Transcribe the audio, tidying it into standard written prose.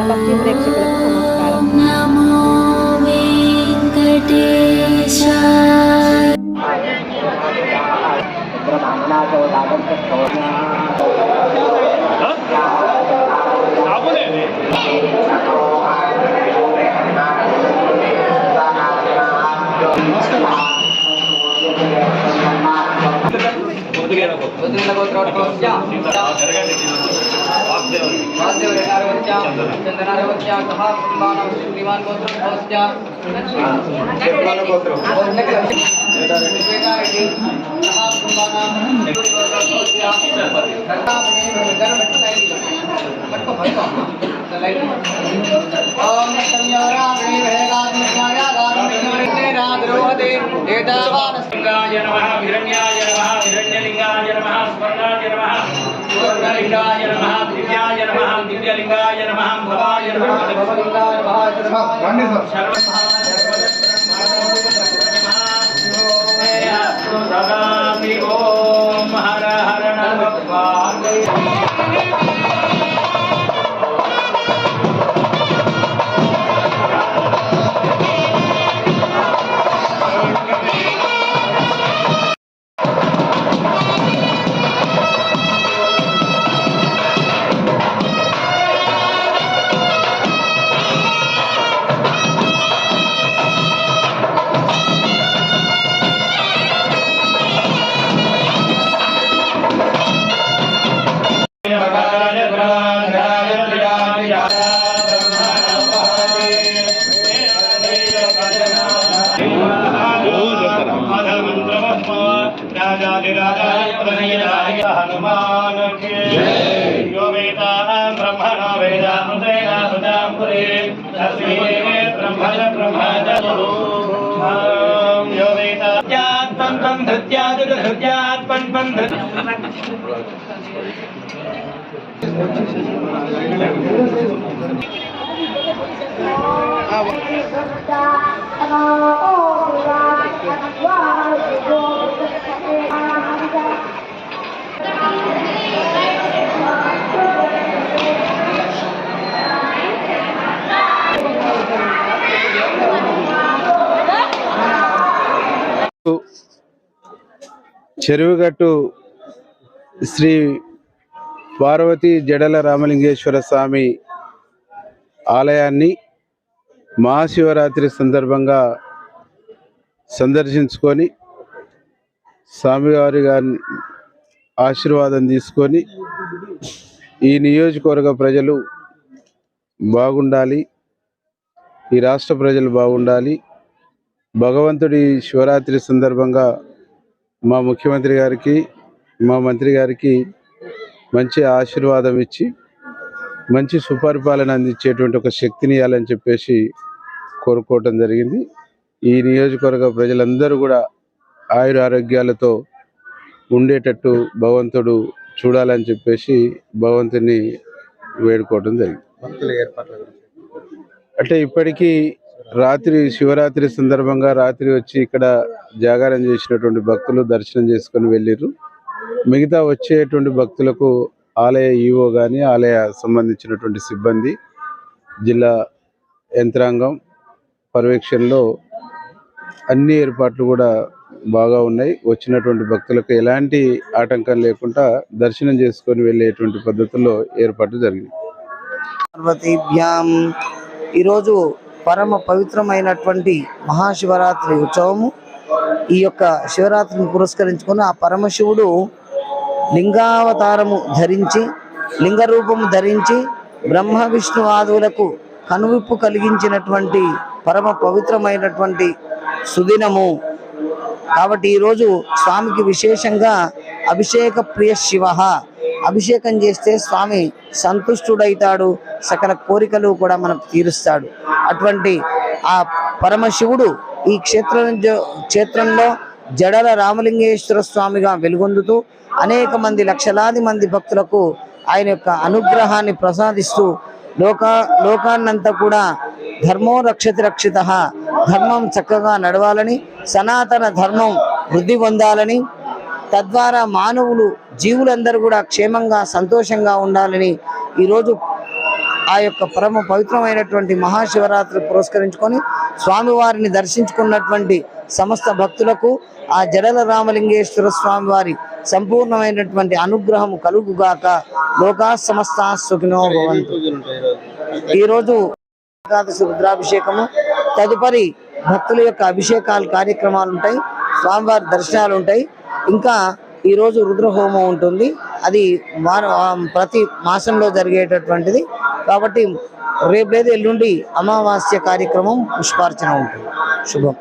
భక్తి ప్రేక్షకులకు నమస్కారం. చెరువుగట్టు శ్రీ పార్వతీ జడల రామలింగేశ్వర స్వామి ఆలయాన్ని మహాశివరాత్రి సందర్భంగా సందర్శించుకొని స్వామివారి గారి ఆశీర్వాదం తీసుకొని ఈ నియోజకవర్గ ప్రజలు బాగుండాలి, ఈ రాష్ట్ర ప్రజలు బాగుండాలి, భగవంతుడి శివరాత్రి సందర్భంగా మా ముఖ్యమంత్రి గారికి మా మంత్రి గారికి మంచి ఆశీర్వాదం ఇచ్చి మంచి సుపరిపాలన అందించేటువంటి ఒక శక్తిని ఇవ్వాలని చెప్పేసి కోరుకోవటం జరిగింది. ఈ నియోజకవర్గ ప్రజలందరూ కూడా ఆయుర ఆరోగ్యాలతో ఉండేటట్టు భగవంతుడు చూడాలని చెప్పేసి భగవంతుని వేడుకోవటం జరిగింది. అంటే ఇప్పటికీ రాత్రి శివరాత్రి సందర్భంగా రాత్రి వచ్చి ఇక్కడ జాగారం చేసినటువంటి భక్తులు దర్శనం చేసుకొని వెళ్ళిర్రు. మిగతా వచ్చేటువంటి భక్తులకు ఆలయ ఈవో కానీ ఆలయ సంబంధించినటువంటి సిబ్బంది జిల్లా యంత్రాంగం పర్యవేక్షణలో అన్ని ఏర్పాట్లు కూడా బాగా ఉన్నాయి. వచ్చినటువంటి భక్తులకు ఎలాంటి ఆటంకం లేకుండా దర్శనం చేసుకొని వెళ్ళేటువంటి పద్ధతుల్లో ఏర్పాట్లు జరిగింది. పార్వతీభ్యాం ఈరోజు పరమ పవిత్రమైనటువంటి మహాశివరాత్రి ఉత్సవము. ఈ యొక్క శివరాత్రిని పురస్కరించుకొని ఆ పరమశివుడు లింగావతారము ధరించి లింగ రూపము ధరించి బ్రహ్మ విష్ణు ఆదువులకు కనువిప్పు కలిగించినటువంటి పరమ పవిత్రమైనటువంటి సుదినము కాబట్టి ఈరోజు స్వామికి విశేషంగా అభిషేక ప్రియ శివ, అభిషేకం చేస్తే స్వామి సంతుష్టుడైతాడు, సకల కోరికలు కూడా మనకు తీరుస్తాడు. అటువంటి ఆ పరమశివుడు ఈ క్షేత్రంలో జడల రామలింగేశ్వర స్వామిగా వెలుగొందుతూ అనేక మంది లక్షలాది మంది భక్తులకు ఆయన యొక్క అనుగ్రహాన్ని ప్రసాదిస్తూ లోకాన్నంతా కూడా ధర్మో రక్షతి రక్షిత, ధర్మం చక్కగా నడవాలని, సనాతన ధర్మం వృద్ధి పొందాలని, తద్వారా మానవులు జీవులందరూ కూడా క్షేమంగా సంతోషంగా ఉండాలని ఈరోజు ఆ యొక్క పరమ పవిత్రమైనటువంటి మహాశివరాత్రి పురస్కరించుకొని స్వామివారిని దర్శించుకున్నటువంటి సమస్త భక్తులకు ఆ జడల రామలింగేశ్వర స్వామి వారి సంపూర్ణమైనటువంటి అనుగ్రహం కలుగుగాక. లోకా సమస్త సుఖినో భవంతు. ఈరోజు ఏకాదశి రుద్రాభిషేకము, తదుపరి భక్తుల యొక్క అభిషేకాలు కార్యక్రమాలు ఉంటాయి, స్వామివారి దర్శనాలు ఉంటాయి. ఇంకా ఈరోజు రుద్రహోమం ఉంటుంది, అది ప్రతి మాసంలో జరిగేటటువంటిది. కాబట్టి రేపు లేదు ఎల్లుండి అమావాస్య కార్యక్రమం పుష్పార్చన ఉంటుంది. శుభం.